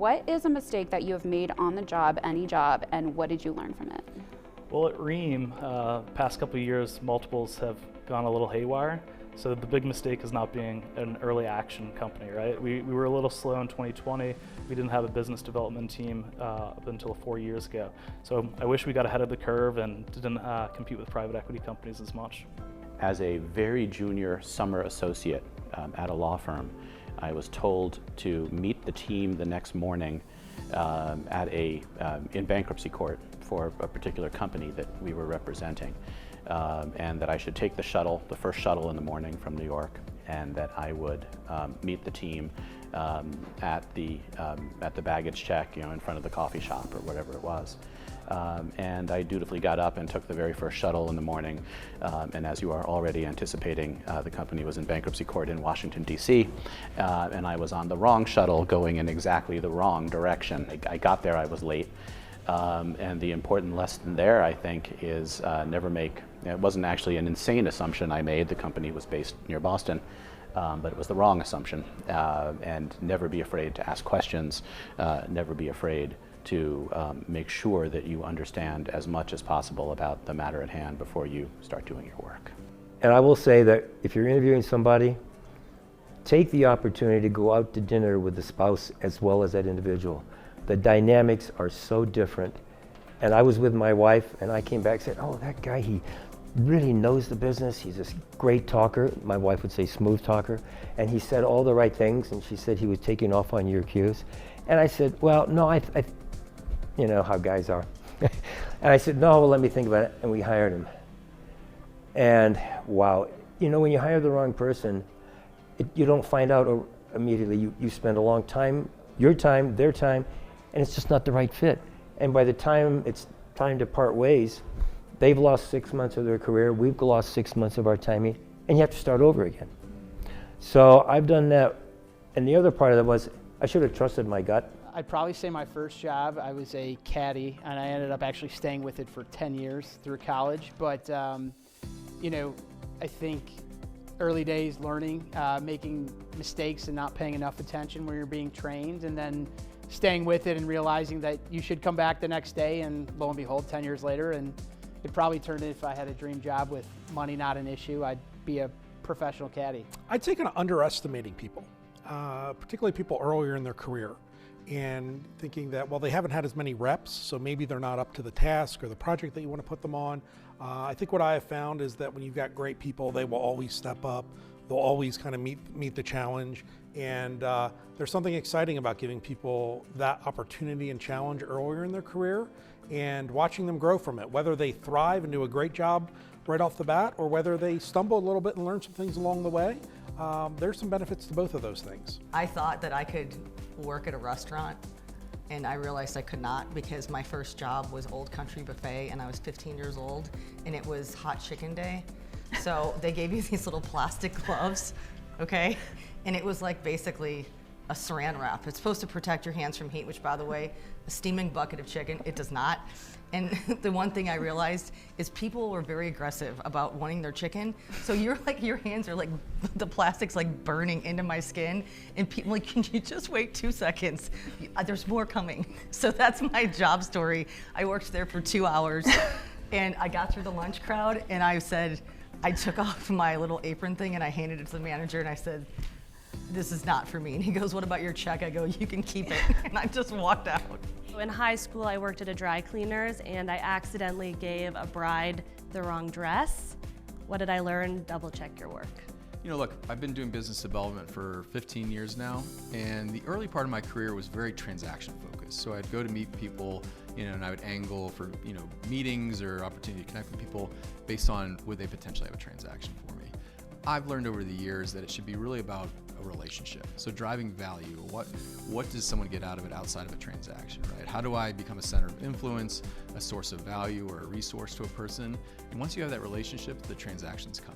what is a mistake that you have made on the job, any job, and what did you learn from it? Well, at Rheem, past couple of years, multiples have gone a little haywire. So the big mistake is not being an early action company, right? We were a little slow in 2020. We didn't have a business development team up until 4 years ago. So I wish we got ahead of the curve and didn't compete with private equity companies as much. As a very junior summer associate at a law firm, I was told to meet the team the next morning in bankruptcy court for a particular company that we were representing. And that I should take the shuttle, the first shuttle in the morning from New York, and that I would meet the team at the baggage check, in front of the coffee shop or whatever it was. And I dutifully got up and took the very first shuttle in the morning. And as you are already anticipating, the company was in bankruptcy court in Washington, D.C. And I was on the wrong shuttle going in exactly the wrong direction. I got there, I was late. And the important lesson there, I think, is it wasn't actually an insane assumption I made. The company was based near Boston, but it was the wrong assumption. And never be afraid to ask questions, never be afraid to make sure that you understand as much as possible about the matter at hand before you start doing your work. And I will say that if you're interviewing somebody, take the opportunity to go out to dinner with the spouse as well as that individual. The dynamics are so different. And I was with my wife and I came back and said, oh, that guy, he really knows the business. He's a great talker. My wife would say smooth talker. And he said all the right things. And she said he was taking off on your cues. And I said, well, no, I you know how guys are. And I said, no, well, let me think about it. And we hired him. And wow, when you hire the wrong person, you don't find out immediately. You spend a long time, your time, their time, and it's just not the right fit. And by the time it's time to part ways, they've lost 6 months of their career, we've lost 6 months of our timing, and you have to start over again. So I've done that. And the other part of that was, I should have trusted my gut. I'd probably say my first job, I was a caddy, and I ended up actually staying with it for 10 years through college. But, I think early days learning, making mistakes and not paying enough attention when you're being trained, and then staying with it and realizing that you should come back the next day, and lo and behold, 10 years later, and it probably turned in, if I had a dream job with money not an issue, I'd be a professional caddy. I'd say kind of underestimating people, particularly people earlier in their career, and thinking that, well, they haven't had as many reps, so maybe they're not up to the task or the project that you want to put them on. I think what I have found is that when you've got great people, they will always step up. They'll always kind of meet the challenge. And there's something exciting about giving people that opportunity and challenge earlier in their career and watching them grow from it, whether they thrive and do a great job right off the bat or whether they stumble a little bit and learn some things along the way. There's some benefits to both of those things. I thought that I could work at a restaurant, and I realized I could not, because my first job was Old Country Buffet and I was 15 years old and it was hot chicken day. So they gave you these little plastic gloves, okay? And it was like basically a saran wrap. It's supposed to protect your hands from heat, which, by the way, a steaming bucket of chicken, it does not. And the one thing I realized is people were very aggressive about wanting their chicken. So your hands are like, the plastic's like burning into my skin. And people like, can you just wait 2 seconds? There's more coming. So that's my job story. I worked there for 2 hours and I got through the lunch crowd and I took off my little apron thing and I handed it to the manager and I said, this is not for me. And he goes, what about your check? I go, you can keep it. And I just walked out. In high school, I worked at a dry cleaners and I accidentally gave a bride the wrong dress. What did I learn? Double check your work. Look, I've been doing business development for 15 years now, and the early part of my career was very transaction focused. So I'd go to meet people, and I would angle for, meetings or opportunity to connect with people based on would they potentially have a transaction for me. I've learned over the years that it should be really about a relationship. So driving value, what does someone get out of it outside of a transaction, right? How do I become a center of influence, a source of value, or a resource to a person? And once you have that relationship, the transactions come.